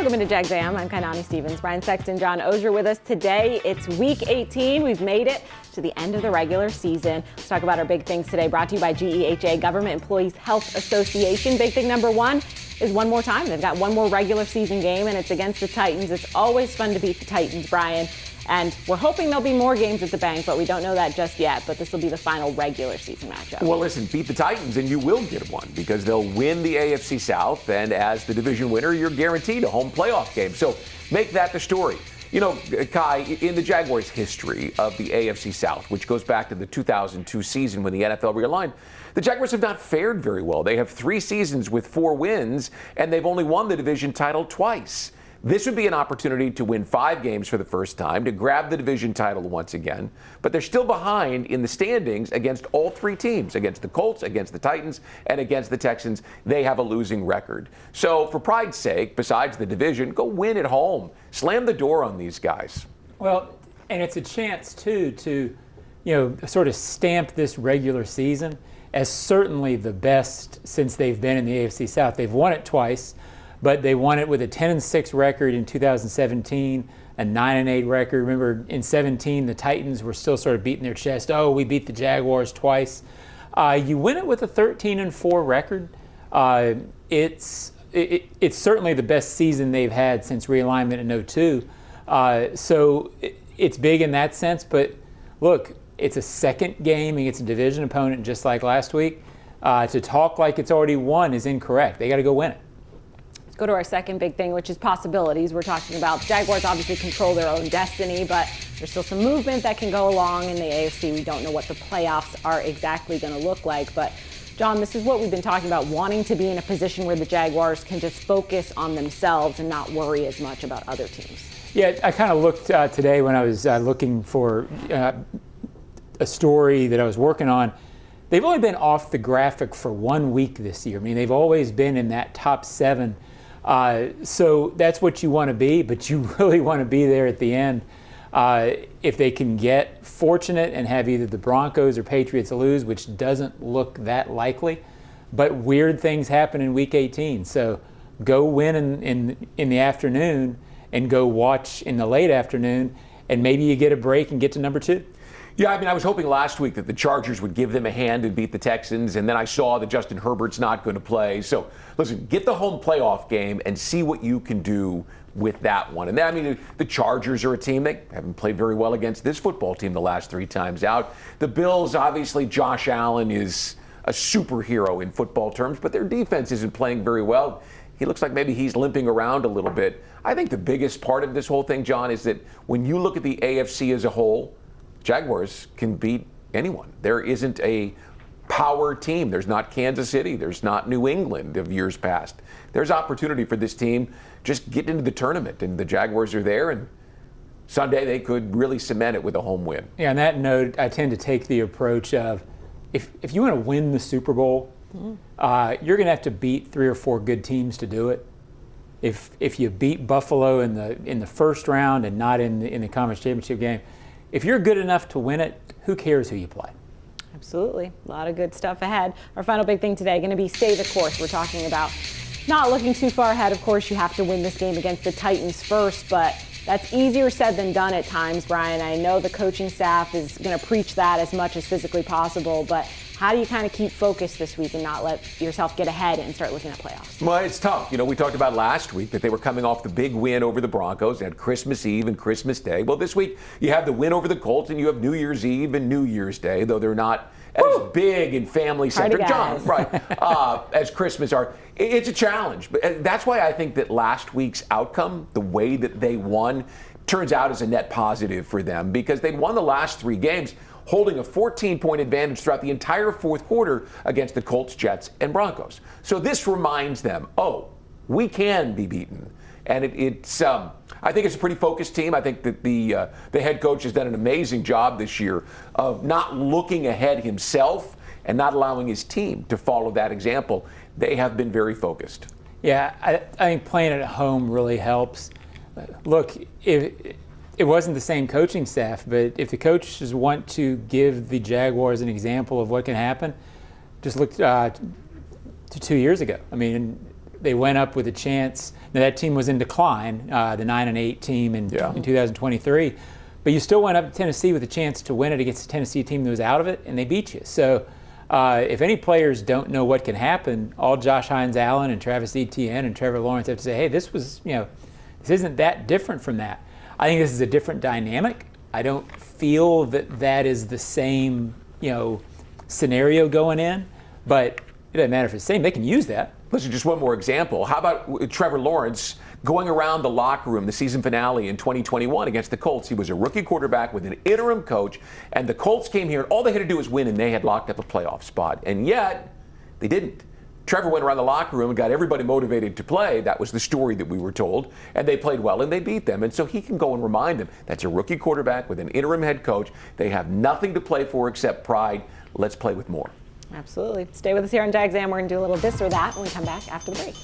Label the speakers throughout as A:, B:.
A: Welcome into Jags A.M. I'm Kainani Stevens. Brian Sexton, John Oehser with us today. It's week 18. We've made it to the end of the regular season. Let's talk about our big things today, brought to you by GEHA, Government Employees Health Association. Big thing number one is one more time. They've got one more regular season game, and it's against the Titans. It's always fun to beat the Titans, Brian. And we're hoping there'll be more games at the bank, but we don't know that just yet. But this will be the final regular season matchup.
B: Well, listen, beat the Titans and you will get one because they'll win the AFC South. And as the division winner, you're guaranteed a home playoff game. So make that the story. You know, Kai, in the Jaguars' history of the AFC South, which goes back to the 2002 season when the NFL realigned, the Jaguars have not fared very well. They have 3 seasons with 4 wins, and they've only won the division title twice. This would be an opportunity to win 5 games for the first time, to grab the division title once again. But they're still behind in the standings against all 3 teams, against the Colts, against the Titans, and against the Texans. They have a losing record. So for pride's sake, besides the division, go win at home. Slam the door on these guys.
C: Well, and it's a chance, too, to, sort of stamp this regular season as certainly the best since they've been in the AFC South. They've won it twice. But they won it with a 10-6 record in 2017, a 9-8 record. Remember, in 17, the Titans were still sort of beating their chest. Oh, we beat the Jaguars twice. You win it with a 13-4 record. It's certainly the best season they've had since realignment in 2002. So it's big in that sense. But look, it's a second game against a division opponent, just like last week. To talk like it's already won is incorrect. They got to go win it.
A: Go to our second big thing, which is possibilities. We're talking about the Jaguars obviously control their own destiny, but there's still some movement that can go along in the AFC. We don't know what the playoffs are exactly going to look like. But, John, this is what we've been talking about, wanting to be in a position where the Jaguars can just focus on themselves and not worry as much about other teams.
C: Yeah, I kind of looked today when I was looking for a story that I was working on. They've only been off the graphic for 1 week this year. I mean, they've always been in that top 7. So that's what you want to be, but you really want to be there at the end. If they can get fortunate and have either the Broncos or Patriots lose, which doesn't look that likely, but weird things happen in Week 18. So go win in the afternoon and go watch in the late afternoon, and maybe you get a break and get to number 2.
B: Yeah, I mean, I was hoping last week that the Chargers would give them a hand and beat the Texans, and then I saw that Justin Herbert's not going to play. So, listen, get the home playoff game and see what you can do with that one. And then, I mean, the Chargers are a team that haven't played very well against this football team the last 3 times out. The Bills, obviously, Josh Allen is a superhero in football terms, but their defense isn't playing very well. He looks like maybe he's limping around a little bit. I think the biggest part of this whole thing, John, is that when you look at the AFC as a whole, Jaguars can beat anyone. There isn't a power team. There's not Kansas City. There's not New England of years past. There's opportunity for this team just get into the tournament, and the Jaguars are there, and Sunday they could really cement it with a home win.
C: Yeah, on that note, I tend to take the approach of if you want to win the Super Bowl, you're going to have to beat 3 or 4 good teams to do it. If you beat Buffalo in the first round and not in the conference championship game, if you're good enough to win it, who cares who you play?
A: Absolutely. A lot of good stuff ahead. Our final big thing today going to be stay the course. We're talking about not looking too far ahead. Of course, you have to win this game against the Titans first, but that's easier said than done at times, Brian. I know the coaching staff is going to preach that as much as physically possible, but how do you kind of keep focused this week and not let yourself get ahead and start looking at playoffs?
B: Well, it's tough. We talked about last week that they were coming off the big win over the Broncos. They had Christmas Eve and Christmas Day. Well, this week you have the win over the Colts and you have New Year's Eve and New Year's Day, though they're not as big and family-centric, John, right, as Christmas are. It's a challenge. But that's why I think that last week's outcome, the way that they won, turns out as a net positive for them because they'd won the last 3 games, holding a 14-point advantage throughout the entire fourth quarter against the Colts, Jets, and Broncos. So this reminds them, we can be beaten. And I think it's a pretty focused team. I think that the head coach has done an amazing job this year of not looking ahead himself and not allowing his team to follow that example. They have been very focused.
C: Yeah, I think playing at home really helps. Look, it wasn't the same coaching staff, but if the coaches want to give the Jaguars an example of what can happen, just look to 2 years ago. I mean, they went up with a chance. Now that team was in decline, the 9-8 team in 2023, but you still went up to Tennessee with a chance to win it against a Tennessee team that was out of it, and they beat you. So if any players don't know what can happen, all Josh Hines-Allen and Travis Etienne and Trevor Lawrence have to say, hey, this isn't that different from that. I think this is a different dynamic. I don't feel that is the same, scenario going in, but it doesn't matter if it's the same. They can use that.
B: Listen, just one more example. How about Trevor Lawrence going around the locker room, the season finale in 2021 against the Colts? He was a rookie quarterback with an interim coach, and the Colts came here, and all they had to do was win, and they had locked up a playoff spot. And yet, they didn't. Trevor went around the locker room and got everybody motivated to play. That was the story that we were told. And they played well, and they beat them. And so he can go and remind them, that's a rookie quarterback with an interim head coach. They have nothing to play for except pride. Let's play with more.
A: Absolutely. Stay with us here on Jags A.M. We're going to do a little this or that when we come back after the break.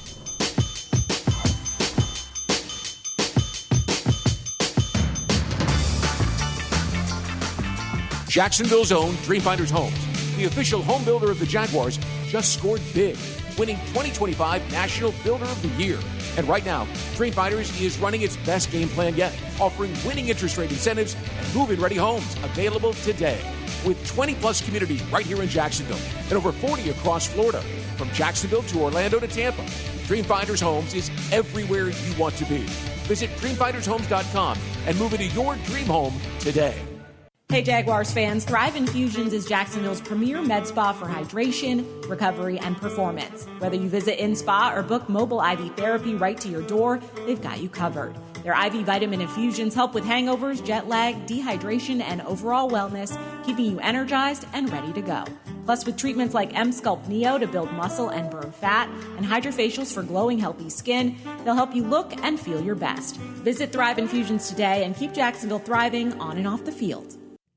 D: Jacksonville's own Dreamfinders Homes, the official home builder of the Jaguars, just scored big, winning 2025 National Builder of the Year. And right now, Dreamfinders is running its best game plan yet, offering winning interest rate incentives and move-in-ready homes available today. With 20-plus communities right here in Jacksonville and over 40 across Florida, from Jacksonville to Orlando to Tampa, Dreamfinders Homes is everywhere you want to be. Visit dreamfindershomes.com and move into your dream home today.
E: Hey Jaguars fans, Thrive Infusions is Jacksonville's premier med spa for hydration, recovery, and performance. Whether you visit in-spa or book mobile IV therapy right to your door, they've got you covered. Their IV vitamin infusions help with hangovers, jet lag, dehydration, and overall wellness, keeping you energized and ready to go. Plus, with treatments like M-Sculpt Neo to build muscle and burn fat, and hydrofacials for glowing, healthy skin, they'll help you look and feel your best. Visit Thrive Infusions today and keep Jacksonville thriving on and off the field.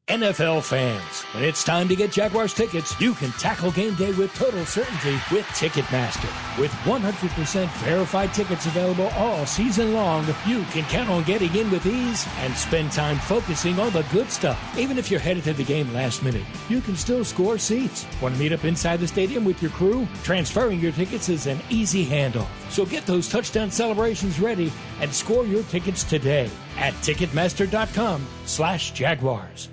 F: NFL fans, when it's time to get Jaguars tickets, you can tackle game day with total certainty with Ticketmaster. With 100% verified tickets available all season long, you can count on getting in with ease and spend time focusing on the good stuff. Even if you're headed to the game last minute, you can still score seats. Want to meet up inside the stadium with your crew? Transferring your tickets is an easy handoff. So get those touchdown celebrations ready and score your tickets today at Ticketmaster.com/Jaguars.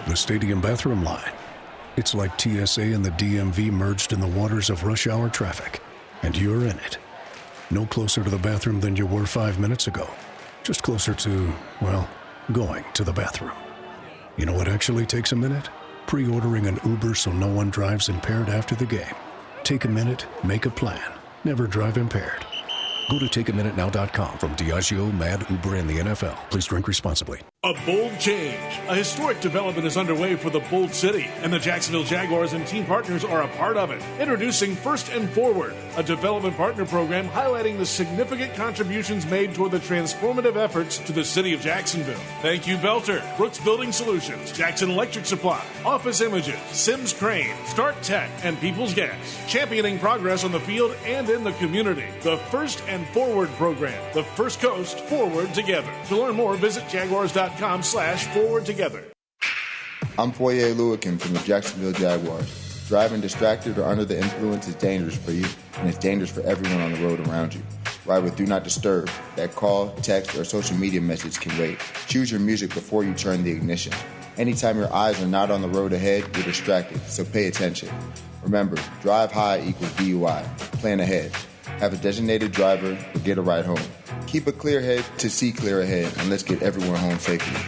G: The stadium bathroom line. It's like TSA and the DMV merged in the waters of rush hour traffic, and you're in it. No closer to the bathroom than you were 5 minutes ago. Just closer to, well, going to the bathroom. You know what actually takes a minute? Pre-ordering an Uber so no one drives impaired after the game. Take a minute, make a plan. Never drive impaired. Go to takeaminutenow.com. From Diageo, Mad, Uber, and the NFL. Please drink responsibly.
H: A bold change. A historic development is underway for the Bold City, and the Jacksonville Jaguars and team partners are a part of it. Introducing First and Forward, a development partner program highlighting the significant contributions made toward the transformative efforts to the city of Jacksonville. Thank you, Belter, Brooks Building Solutions, Jackson Electric Supply, Office Images, Sims Crane, Start Tech, and People's Gas. Championing progress on the field and in the community. The First and Forward program. The First Coast Forward Together. To learn more, visit jaguars.com/forward together.
I: I'm Foye Lewican from the Jacksonville Jaguars. Driving distracted or under the influence is dangerous for you, and it's dangerous for everyone on the road around you. Ride with Do Not Disturb. That call, text, or social media message can wait. Choose your music before you turn the ignition. Anytime your eyes are not on the road ahead, you're distracted, so pay attention. Remember, drive high equals DUI. Plan ahead. Have a designated driver or get a ride home. Keep a clear head to see clear ahead, and let's get everyone home safely.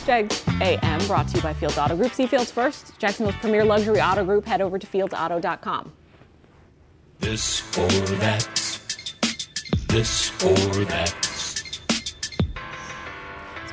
A: Jags A.M. brought to you by Fields Auto Group. See Fields first, Jacksonville's premier luxury auto group. Head over to fieldsauto.com.
F: This or that. This or that.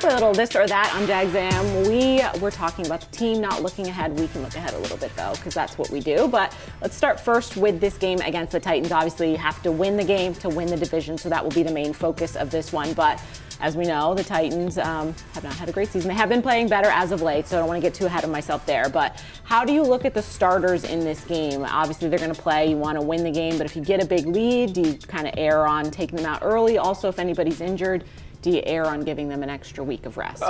A: Let's play a little this or that on Jags A.M. We were talking about the team not looking ahead. We can look ahead a little bit, though, because that's what we do. But let's start first with this game against the Titans. Obviously, you have to win the game to win the division, so that will be the main focus of this one. But as we know, the Titans have not had a great season. They have been playing better as of late, so I don't want to get too ahead of myself there. But how do you look at the starters in this game? Obviously, they're going to play. You want to win the game. But if you get a big lead, do you kind of err on taking them out early? Also, if anybody's injured, do you err on giving them an extra week of rest?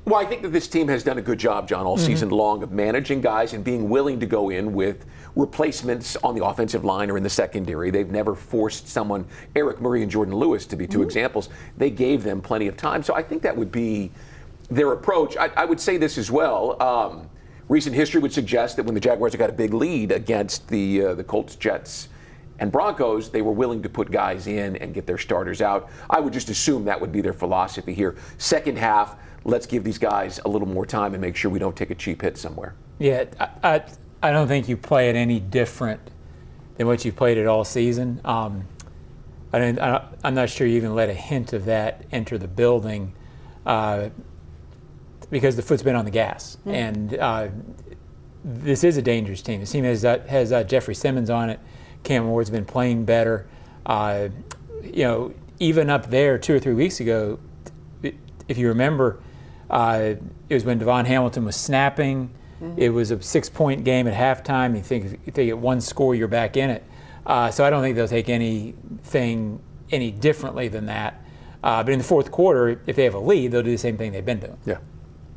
B: Well, I think that this team has done a good job, John, all season long of managing guys and being willing to go in with replacements on the offensive line or in the secondary. They've never forced someone, Eric Murray and Jordan Lewis, to be two examples. They gave them plenty of time. So I think that would be their approach. I would say this as well. Recent history would suggest that when the Jaguars got a big lead against the Colts, Jets, and Broncos, they were willing to put guys in and get their starters out. I would just assume that would be their philosophy here. Second half, let's give these guys a little more time and make sure we don't take a cheap hit somewhere.
C: Yeah, I don't think you play it any different than what you've played it all season. I'm not sure you even let a hint of that enter the building because the foot's been on the gas. And this is a dangerous team. This team has Jeffrey Simmons on it. Cam Ward's been playing better. Even up there 2 or 3 weeks ago, if you remember, it was when Devon Hamilton was snapping. It was a 6-point game at halftime. You think if they get one score, you're back in it. So I don't think they'll take anything any differently than that. But in the fourth quarter, if they have a lead, they'll do the same thing they've been doing.
B: Yeah.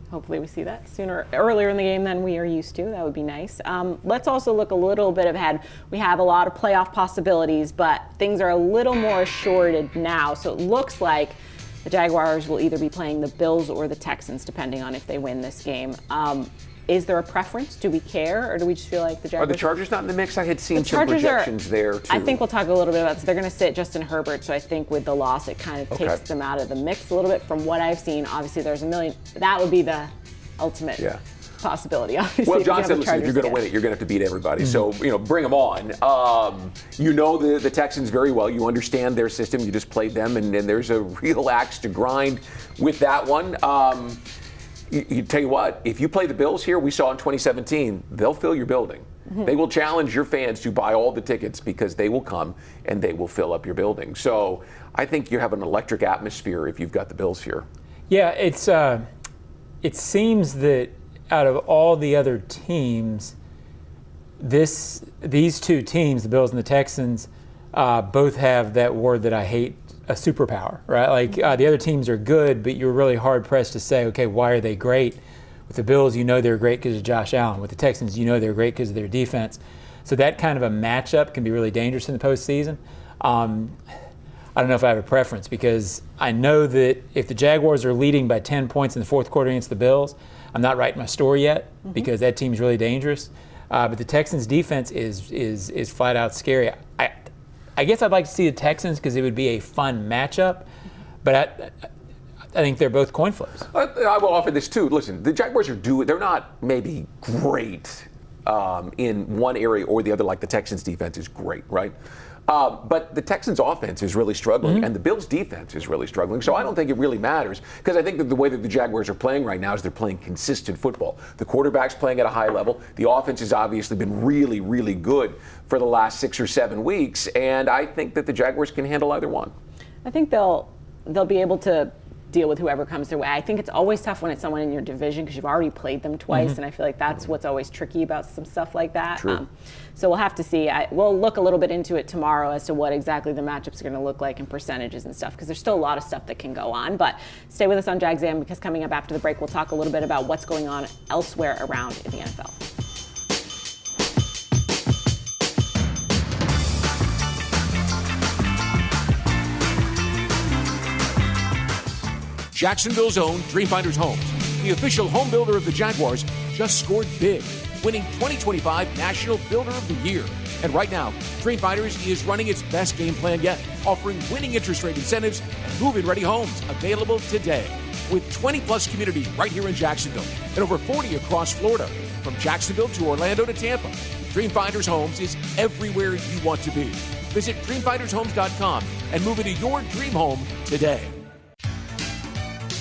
A: Hopefully we see that earlier in the game than we are used to. That would be nice. Let's also look a little bit ahead. We have a lot of playoff possibilities, but things are a little more assured now. So it looks like the Jaguars will either be playing the Bills or the Texans, depending on if they win this game. Is there a preference? Do we care, or do we just feel like the Jaguars?
B: Are the Chargers not in the mix? I had seen some projections there, too.
A: I think we'll talk a little bit about this. They're going to sit Justin Herbert, so I think with the loss, it kind of takes them out of the mix a little bit. From what I've seen, obviously there's a million. That would be the ultimate possibility, obviously.
B: Well, John said, listen, if you're going to win it, you're going to have to beat everybody. So, bring them on. You know the Texans very well. You understand their system. You just played them, and there's a real axe to grind with that one. You tell you what, if you play the Bills here, we saw in 2017, they'll fill your building. They will challenge your fans to buy all the tickets because they will come and they will fill up your building. So I think you have an electric atmosphere if you've got the Bills here.
C: Yeah, it seems that out of all the other teams, these two teams, the Bills and the Texans, both have that word that I hate, a superpower, right? Like the other teams are good, but you're really hard pressed to say, okay, why are they great? With the Bills, you know they're great because of Josh Allen. With the Texans, you know they're great because of their defense. So that kind of a matchup can be really dangerous in the postseason. I don't know if I have a preference because I know that if the Jaguars are leading by 10 points in the fourth quarter against the Bills, I'm not writing my story yet because that team's really dangerous. But the Texans' defense is flat out scary. I guess I'd like to see the Texans because it would be a fun matchup, but I think they're both coin flips.
B: I will offer this too. Listen, the Jaguars they're not maybe great in one area or the other like the Texans' defense is great, right? But the Texans' offense is really struggling, and the Bills' defense is really struggling. So I don't think it really matters because I think that the way that the Jaguars are playing right now is they're playing consistent football. The quarterback's playing at a high level. The offense has obviously been really, really good for the last 6 or 7 weeks, and I think that the Jaguars can handle either one.
A: I think they'll be able to deal with whoever comes their way. I think it's always tough when it's someone in your division because you've already played them twice, and I feel like that's what's always tricky about some stuff like that.
B: True.
A: So we'll have to see. We'll look a little bit into it tomorrow as to what exactly the matchups are going to look like and percentages and stuff because there's still a lot of stuff that can go on. But stay with us on Jags A.M. because coming up after the break, we'll talk a little bit about what's going on elsewhere around in the NFL.
D: Jacksonville's own Dreamfinders Homes, the official home builder of the Jaguars, just scored big, winning 2025 National Builder of the Year. And right now, Dreamfinders is running its best game plan yet, offering winning interest rate incentives and move-in ready homes available today. With 20-plus communities right here in Jacksonville and over 40 across Florida, from Jacksonville to Orlando to Tampa, Dreamfinders Homes is everywhere you want to be. Visit DreamfindersHomes.com and move into your dream home today.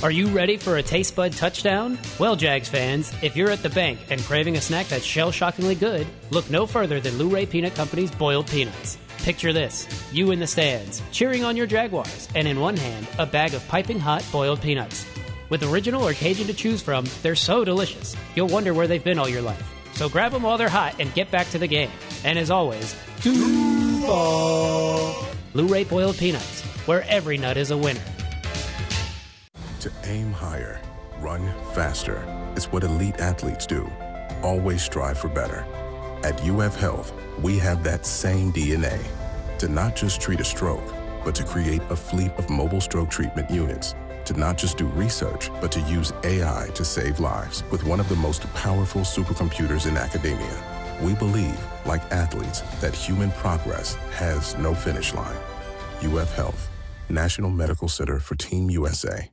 J: Are you ready for a taste bud touchdown? Well, Jags fans, if you're at the bank and craving a snack that's shell-shockingly good, look no further than Luray Peanut Company's boiled peanuts. Picture this, you in the stands, cheering on your Jaguars, and in one hand, a bag of piping hot boiled peanuts. With original or Cajun to choose from, they're so delicious, you'll wonder where they've been all your life. So grab them while they're hot and get back to the game. And as always, Duval! Luray boiled peanuts, where every nut is a winner.
G: To aim higher,
K: Run faster. It's what elite athletes do. Always strive for better. At UF Health, we have that same DNA to not just treat a stroke, but to create a fleet of mobile stroke treatment units, to not just do research, but to use AI to save lives with one of the most powerful supercomputers in academia. We believe, like athletes, that human progress has no finish line. UF Health, National Medical Center for Team USA.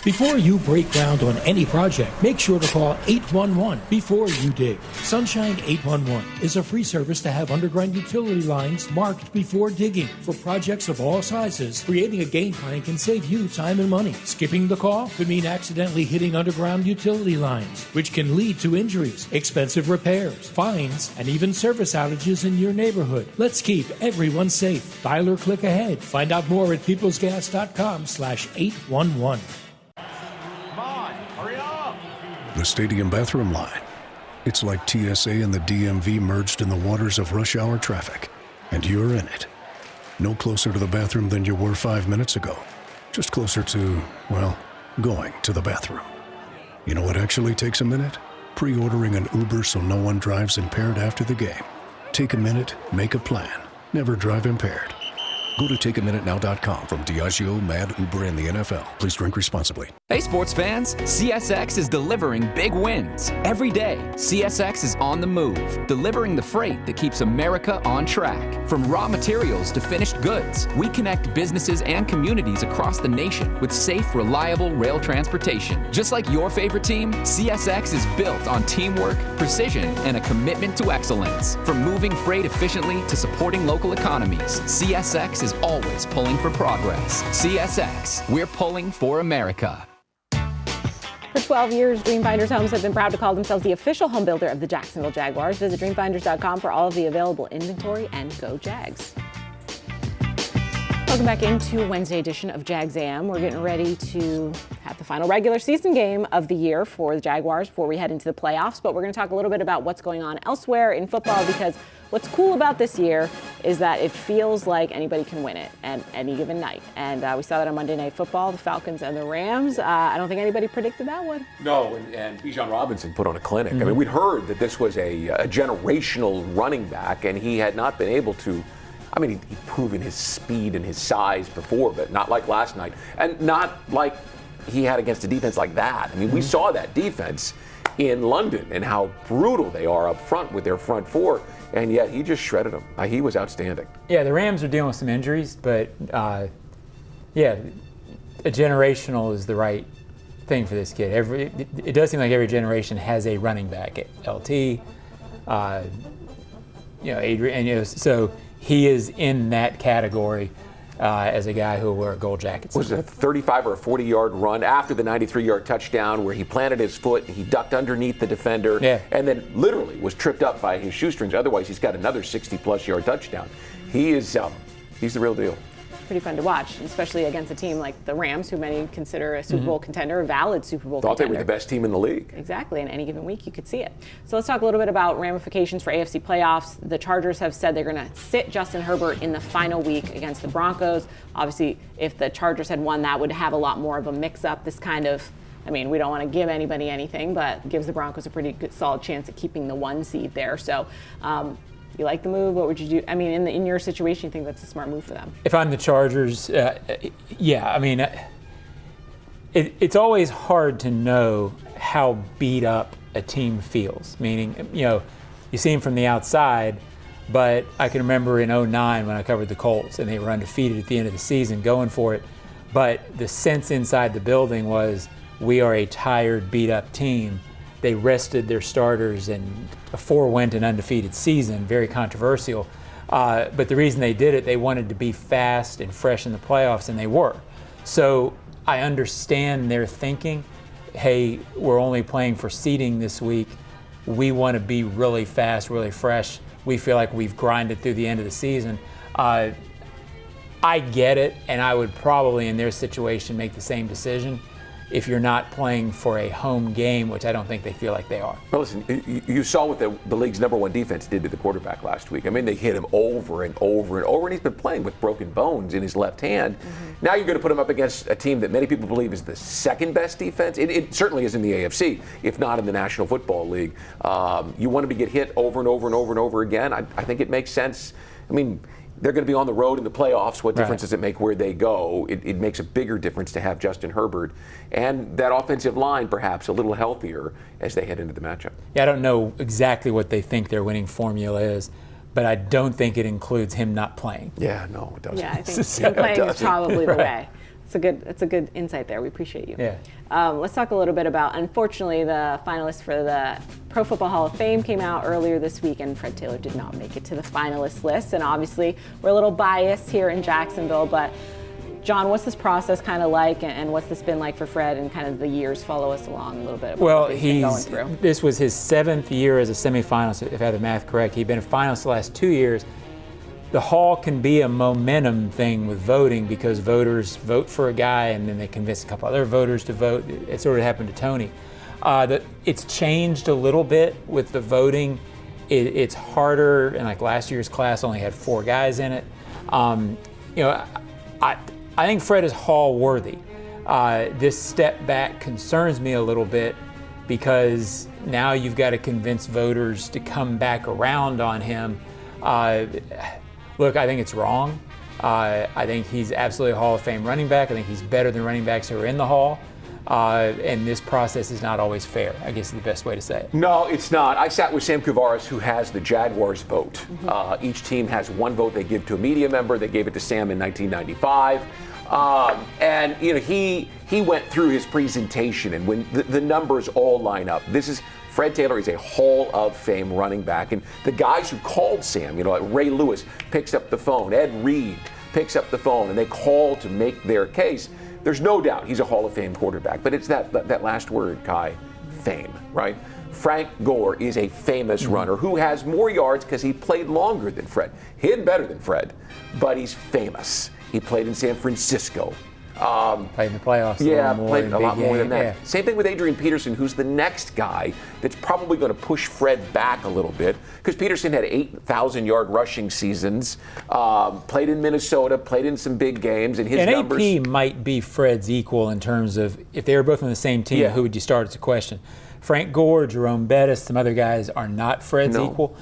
F: Before you break ground on any project, make sure to call 811 before you dig. Sunshine 811 is a free service to have underground utility lines marked before digging. For projects of all sizes, creating a game plan can save you time and money. Skipping the call could mean accidentally hitting underground utility lines, which can lead to injuries, expensive repairs, fines, and even service outages in your neighborhood. Let's keep everyone safe. Dial or click ahead. Find out more at peoplesgas.com/811.
G: The stadium bathroom line. It's like TSA and the DMV merged in the waters of rush hour traffic, and you're in it. No closer to the bathroom than you were 5 minutes ago. Just closer to, well, going to the bathroom. You know what actually takes a minute? Pre-ordering an Uber so no one drives impaired after the game. Take a minute, make a plan. Never drive impaired. Go to takeaminutenow.com. From Diageo, Mad, Uber, and the NFL. Please drink responsibly.
L: Hey sports fans, CSX is delivering big wins. Every day, CSX is on the move, delivering the freight that keeps America on track. From raw materials to finished goods, we connect businesses and communities across the nation with safe, reliable rail transportation. Just like your favorite team, CSX is built on teamwork, precision, and a commitment to excellence. From moving freight efficiently to supporting local economies, CSX is always pulling for progress. CSX, we're pulling for America.
A: For 12 years, Dreamfinders Homes have been proud to call themselves the official home builder of the Jacksonville Jaguars. Visit dreamfinders.com for all of the available inventory, and go Jags. Welcome back into Wednesday edition of Jags A.M. We're getting ready to have the final regular season game of the year for the Jaguars before we head into the playoffs. But we're going to talk a little bit about what's going on elsewhere in football, because what's cool about this year is that it feels like anybody can win it at any given night. And we saw that on Monday Night Football, the Falcons and the Rams. I don't think anybody predicted that one.
B: No, and Bijan Robinson put on a clinic. I mean, we'd heard that this was a generational running back, and he had not been able to. I mean, he'd proven his speed and his size before, but not like last night. And not like he had against a defense like that. I mean, we saw that defense in London and how brutal they are up front with their front four, and yet he just shredded them. He was outstanding.
C: Yeah, the Rams are dealing with some injuries, but yeah, a generational is the right thing for this kid. It does seem like every generation has a running back. LT, Adrian, so he is in that category as a guy who will wear a gold jacket.
B: Was it a 35 or a 40-yard run after the 93-yard touchdown where he planted his foot and he ducked underneath the defender and then literally was tripped up by his shoestrings. Otherwise, he's got another 60-plus yard touchdown. He's the real deal.
A: Pretty fun to watch, especially against a team like the Rams, who many consider a Super Bowl contender, a valid Super Bowl contender.
B: Thought they were the best team in the league.
A: Exactly, and any given week you could see it. So let's talk a little bit about ramifications for AFC playoffs. The Chargers have said they're going to sit Justin Herbert in the final week against the Broncos. Obviously, if the Chargers had won, that would have a lot more of a mix-up. This kind of, I mean, we don't want to give anybody anything, but gives the Broncos a pretty good, solid chance at keeping the 1 seed there. So, you like the move? What would you do? I mean, in your situation, you think that's a smart move for them? If I'm the Chargers, yeah. I mean, it's always hard to know how beat up a team feels. Meaning, you see them from the outside, but I can remember in 2009 when I covered the Colts and they were undefeated at the end of the season, going for it. But the sense inside the building was, we are a tired, beat up team. They rested their starters and forewent an undefeated season, very controversial. But the reason they did it, they wanted to be fast and fresh in the playoffs, and they were. So I understand their thinking. Hey, we're only playing for seeding this week. We want to be really fast, really fresh. We feel like we've grinded through the end of the season. I get it, and I would probably, in their situation, make the same decision.
C: if you're not playing for a home game, which I don't think they feel like they are.
B: Well, listen, you saw what the league's #1 defense did to the quarterback last week. I mean, they hit him over and over and over, and he's been playing with broken bones in his left hand. Now you're going to put him up against a team that many people believe is the second best defense. It certainly is in the AFC, if not in the National Football League. You want him to get hit over and over and over and over again. I think it makes sense. I mean, they're going to be on the road in the playoffs. What difference does it make where they go? It makes a bigger difference to have Justin Herbert and that offensive line perhaps a little healthier as they head into the matchup.
C: Yeah, I don't know exactly what they think their winning formula is, but I don't think it includes him not playing.
B: Yeah, no, it doesn't.
A: Yeah, I think him playing is probably the way. It's a good insight there. We appreciate you.
C: Yeah.
A: Let's talk a little bit about, unfortunately, the finalists for the Pro Football Hall of Fame came out earlier this week, and Fred Taylor did not make it to the finalist list. And obviously, we're a little biased here in Jacksonville, but John, what's this process kind of like, and what's this been like for Fred, and kind of the years? Follow us along a little bit.
C: Well, this was his 7th year as a semifinalist, if I have the math correct. He'd been a finalist the last 2 years. The Hall can be a momentum thing with voting because voters vote for a guy and then they convince a couple other voters to vote. It sort of happened to Tony. It's changed a little bit with the voting. It's harder, and like last year's class only had 4 guys in it. I think Fred is Hall worthy. This step back concerns me a little bit because now you've got to convince voters to come back around on him. Look, I think it's wrong. I think he's absolutely a Hall of Fame running back. I think he's better than running backs who are in the Hall. And this process is not always fair, I guess is the best way to say it.
B: No, it's not. I sat with Sam Kuvaris, who has the Jaguars vote. Each team has 1 vote they give to a media member. They gave it to Sam in 1995. And he went through his presentation, and when the numbers all line up, Fred Taylor is a Hall of Fame running back. And the guys who called Sam, like Ray Lewis picks up the phone, Ed Reed picks up the phone, and they call to make their case. There's no doubt he's a Hall of Fame quarterback, but it's that last word, Kai, fame, right? Frank Gore is a famous runner who has more yards because he played longer than Fred. Hit better than Fred, but he's famous. He played in San Francisco.
C: Played in the playoffs.
B: Played a lot more than that.
C: Yeah.
B: Same thing with Adrian Peterson, who's the next guy that's probably going to push Fred back a little bit, because Peterson had 8,000-yard rushing seasons, played in Minnesota, played in some big games, and his numbers.
C: AP might be Fred's equal in terms of if they were both on the same team, who would you start? It's a question. Frank Gore, Jerome Bettis, some other guys are not Fred's equal,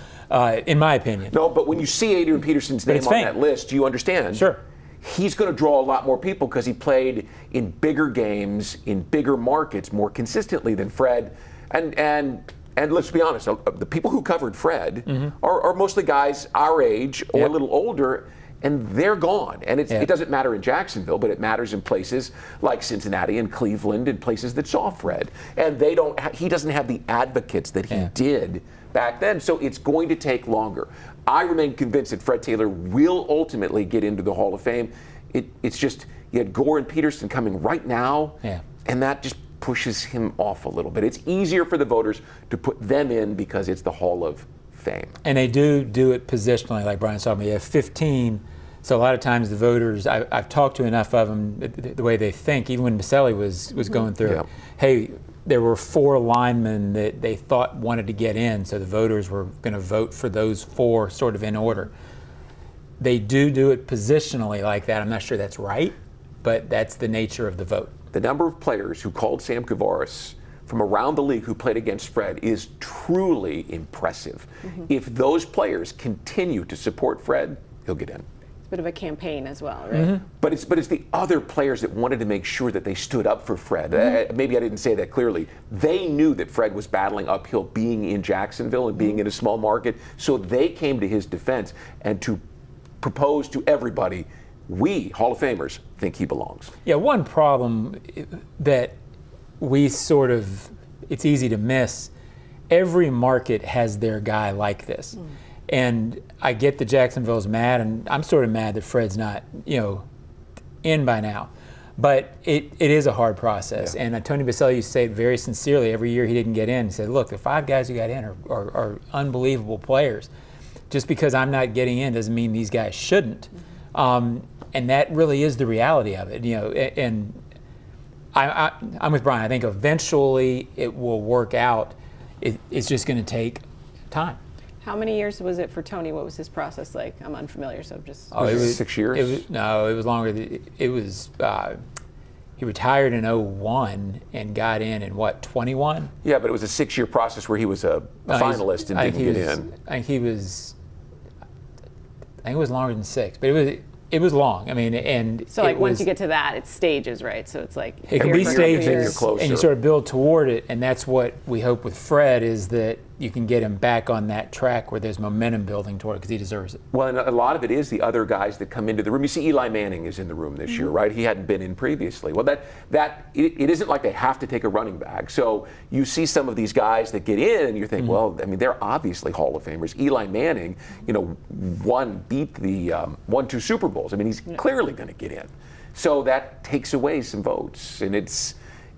C: in my opinion.
B: No, but when you see Adrian Peterson's name on that list, you understand.
C: Sure.
B: He's going to draw a lot more people because he played in bigger games, in bigger markets more consistently than Fred. And let's be honest, the people who covered Fred are mostly guys our age or a little older, and they're gone. And it doesn't matter in Jacksonville, but it matters in places like Cincinnati and Cleveland and places that saw Fred. And he doesn't have the advocates that he did back then, so it's going to take longer. I remain convinced that Fred Taylor will ultimately get into the Hall of Fame. It's just you had Gore and Peterson coming right now, and that just pushes him off a little bit. It's easier for the voters to put them in because it's the Hall of Fame.
C: And they do it positionally, like Brian said. You have 15, so a lot of times the voters, I've talked to enough of them, the way they think, even when Maselli was going through it, hey, there were 4 linemen that they thought wanted to get in, so the voters were going to vote for those 4 sort of in order. They do it positionally like that. I'm not sure that's right, but that's the nature of the vote.
B: The number of players who called Sam Kuvaris from around the league who played against Fred is truly impressive. If those players continue to support Fred, he'll get in.
A: Bit of a campaign as well, right?
B: But it's the other players that wanted to make sure that they stood up for Fred. Maybe I didn't say that clearly. They knew that Fred was battling uphill being in Jacksonville and being in a small market, so they came to his defense and to propose to everybody, we, Hall of Famers, think he belongs.
C: Yeah, one problem that it's easy to miss, every market has their guy like this. And I get that Jacksonville's mad, and I'm sort of mad that Fred's not, in by now. But it is a hard process. Yeah. And Tony Baselli used to say it very sincerely every year he didn't get in. He said, look, the 5 guys who got in are unbelievable players. Just because I'm not getting in doesn't mean these guys shouldn't. And that really is the reality of it. And I'm with Brian. I think eventually it will work out. It's just going to take time.
A: How many years was it for Tony? What was his process like? I'm unfamiliar, so just.
B: Oh, it was 6 years?
C: No, it was longer. It was. He retired in 2001 and got in what, 21?
B: Yeah, but it was a 6-year process where he was a finalist and didn't get in.
C: I think it was longer than 6, but it was long. I mean, and
A: so like once you get to that, it's stages, right? So it's like
C: it can be stages, and you sort of build toward it, and that's what we hope with Fred is that you can get him back on that track where there's momentum building toward it because he deserves it.
B: Well, and a lot of it is the other guys that come into the room. You see Eli Manning is in the room this year, right? He hadn't been in previously. Well, it isn't like they have to take a running back. So you see some of these guys that get in and you think, well, I mean, they're obviously Hall of Famers. Eli Manning, won 2 Super Bowls. I mean, he's clearly going to get in. So that takes away some votes, and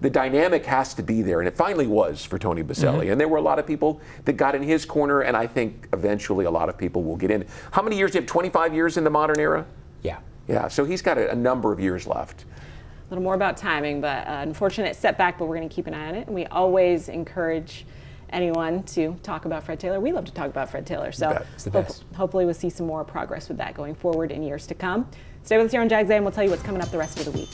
B: the dynamic has to be there, and it finally was for Tony Boselli. And there were a lot of people that got in his corner, and I think eventually a lot of people will get in. How many years do you have? 25 years in the modern era?
C: Yeah.
B: Yeah, so he's got a number of years left.
A: A little more about timing, but unfortunate setback, but we're going to keep an eye on it. And we always encourage anyone to talk about Fred Taylor. We love to talk about Fred Taylor, so
C: it's the best.
A: Hopefully we'll see some more progress with that going forward in years to come. Stay with us here on Jags A.M. We'll tell you what's coming up the rest of the week.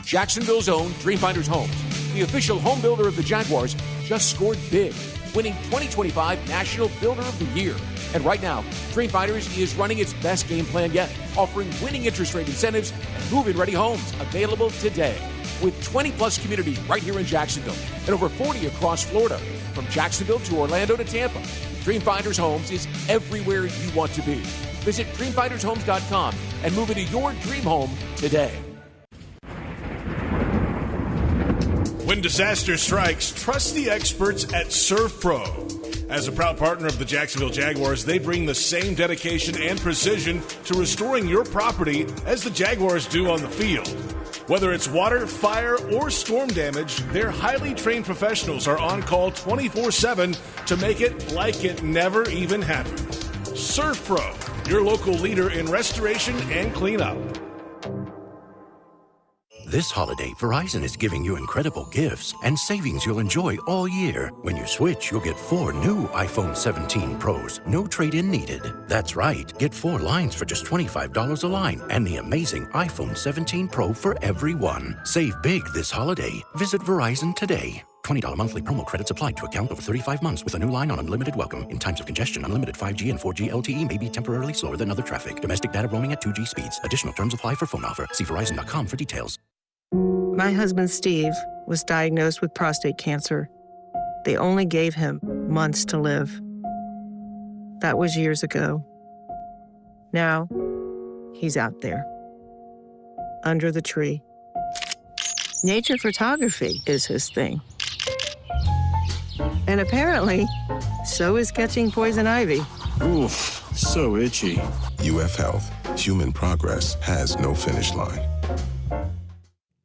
D: Jacksonville's own Dreamfinders Homes, the official home builder of the Jaguars, just scored big, winning 2025 National Builder of the Year. And right now, Dreamfinders is running its best game plan yet, offering winning interest rate incentives and move-in ready homes available today. With 20-plus communities right here in Jacksonville and over 40 across Florida, from Jacksonville to Orlando to Tampa, Dreamfinders Homes is everywhere you want to be. Visit dreamfindershomes.com and move into your dream home today.
H: When disaster strikes, trust the experts at Surf Pro. As a proud partner of the Jacksonville Jaguars, they bring the same dedication and precision to restoring your property as the Jaguars do on the field. Whether it's water, fire, or storm damage, their highly trained professionals are on call 24/7 to make it like it never even happened. Surf Pro, your local leader in restoration and cleanup.
M: This holiday, Verizon is giving you incredible gifts and savings you'll enjoy all year. When you switch, you'll get 4 new iPhone 17 Pros. No trade-in needed. That's right. Get 4 lines for just $25 a line and the amazing iPhone 17 Pro for everyone. Save big this holiday. Visit Verizon today. $20 monthly promo credits applied to account over 35 months with a new line on unlimited welcome. In times of congestion, unlimited 5G and 4G LTE may be temporarily slower than other traffic. Domestic data roaming at 2G speeds. Additional terms apply for phone offer. See Verizon.com for details.
N: My husband, Steve, was diagnosed with prostate cancer. They only gave him months to live. That was years ago. Now, he's out there, under the tree. Nature photography is his thing. And apparently, so is catching poison ivy.
K: Oof, so itchy. UF Health. Human progress has no finish line.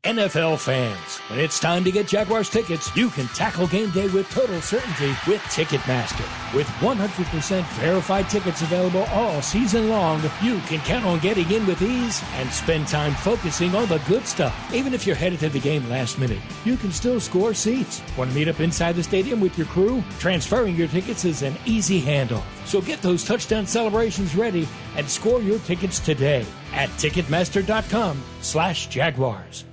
F: NFL fans, when it's time to get Jaguars tickets, you can tackle game day with total certainty with Ticketmaster. With 100% verified tickets available all season long, you can count on getting in with ease and spend time focusing on the good stuff. Even if you're headed to the game last minute, you can still score seats. Want to meet up inside the stadium with your crew? Transferring your tickets is an easy handoff. So get those touchdown celebrations ready and score your tickets today at Ticketmaster.com/Jaguars.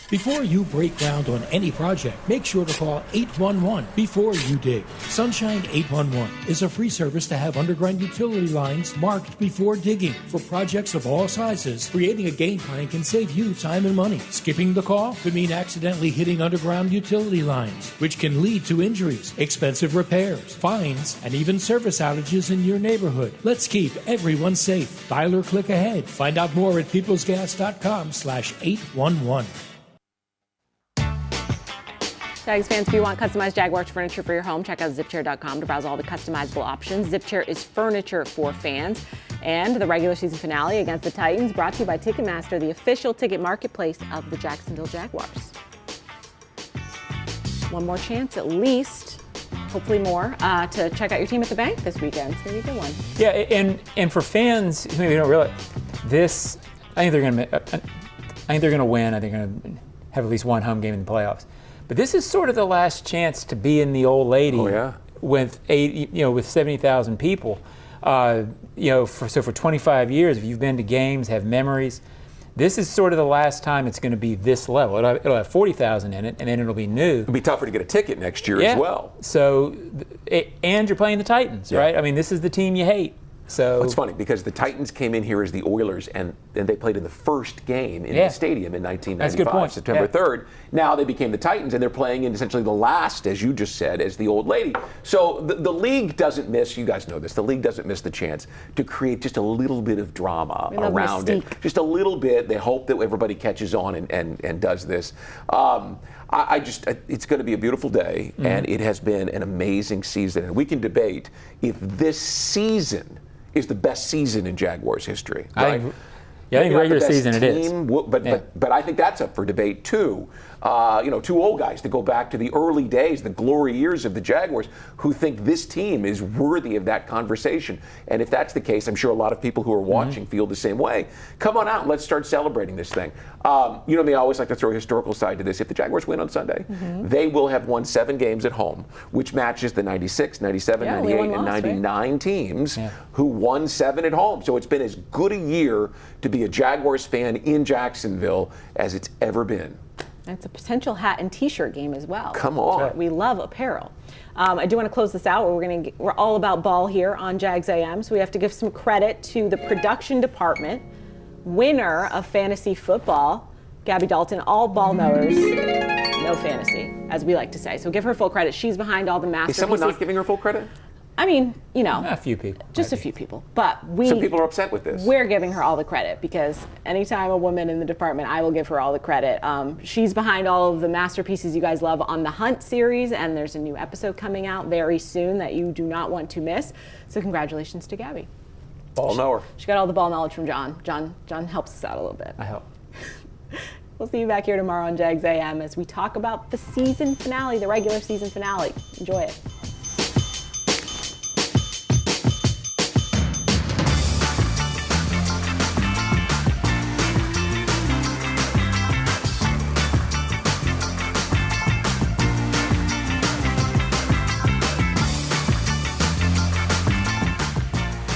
F: Before you break ground on any project, make sure to call 811 before you dig. Sunshine 811 is a free service to have underground utility lines marked before digging. For projects of all sizes, creating a game plan can save you time and money. Skipping the call could mean accidentally hitting underground utility lines, which can lead to injuries, expensive repairs, fines, and even service outages in your neighborhood. Let's keep everyone safe. Dial or click ahead. Find out more at peoplesgas.com/811.
A: Jags fans, if you want customized Jaguars furniture for your home, check out zipchair.com to browse all the customizable options. Zipchair is furniture for fans. And the regular season finale against the Titans brought to you by Ticketmaster, the official ticket marketplace of the Jacksonville Jaguars. One more chance at least. hopefully more, to check out your team at the bank this weekend. It's going to be a good one.
C: Yeah, and for fans who maybe don't realize this, I think they're going to win. I think they're going to have at least one home game in the playoffs. But this is sort of the last chance to be in the old lady with with 70,000 people. For 25 years, if you've been to games, have memories, this is sort of the last time it's going to be this level. It'll have 40,000 in it, and then it'll be new.
B: It'll be tougher to get a ticket next year as well.
C: So, and you're playing the Titans, right? I mean, this is the team you hate. So
B: it's funny because the Titans came in here as the Oilers, and they played in the first game in the stadium in 1995,
C: That's a good point.
B: September 3rd. Now they became the Titans, and they're playing in essentially the last, as you just said, as the old lady. So the league doesn't miss, you guys know this, the league doesn't miss the chance to create just a little bit of drama around it. Just a little bit. They hope that everybody catches on and does this. It's going to be a beautiful day, and it has been an amazing season. And we can debate if this season is the best season in Jaguars history. Right?
C: I think regular season it is.
B: But I think that's up for debate too. Two old guys to go back to the early days, the glory years of the Jaguars, who think this team is worthy of that conversation. And if that's the case, I'm sure a lot of people who are watching feel the same way. Come on out, let's start celebrating this thing. They always like to throw a historical side to this. If the Jaguars win on Sunday, they will have won 7 games at home, which matches the 96, 97, 98, and 99 teams who won 7 at home. So it's been as good a year to be a Jaguars fan in Jacksonville as it's ever been.
A: It's a potential hat and T-shirt game as well.
B: Come on.
A: We love apparel. I do want to close this out. We're all about ball here on Jags A.M. So we have to give some credit to the production department, winner of fantasy football, Gabby Dalton. All ball knowers, no fantasy, as we like to say. So give her full credit. She's behind all the masterpieces.
B: Is someone not giving her full credit?
A: I mean,
C: a few people.
A: Just a few people. But
B: some people are upset with this.
A: We're giving her all the credit because anytime a woman in the department, I will give her all the credit. She's behind all of the masterpieces you guys love on the Hunt series, and there's a new episode coming out very soon that you do not want to miss. So congratulations to Gabby.
B: Ball knower.
A: She got all the ball knowledge from John. John helps us out a little bit.
C: I help.
A: We'll see you back here tomorrow on Jags A.M. as we talk about the season finale, the regular season finale. Enjoy it.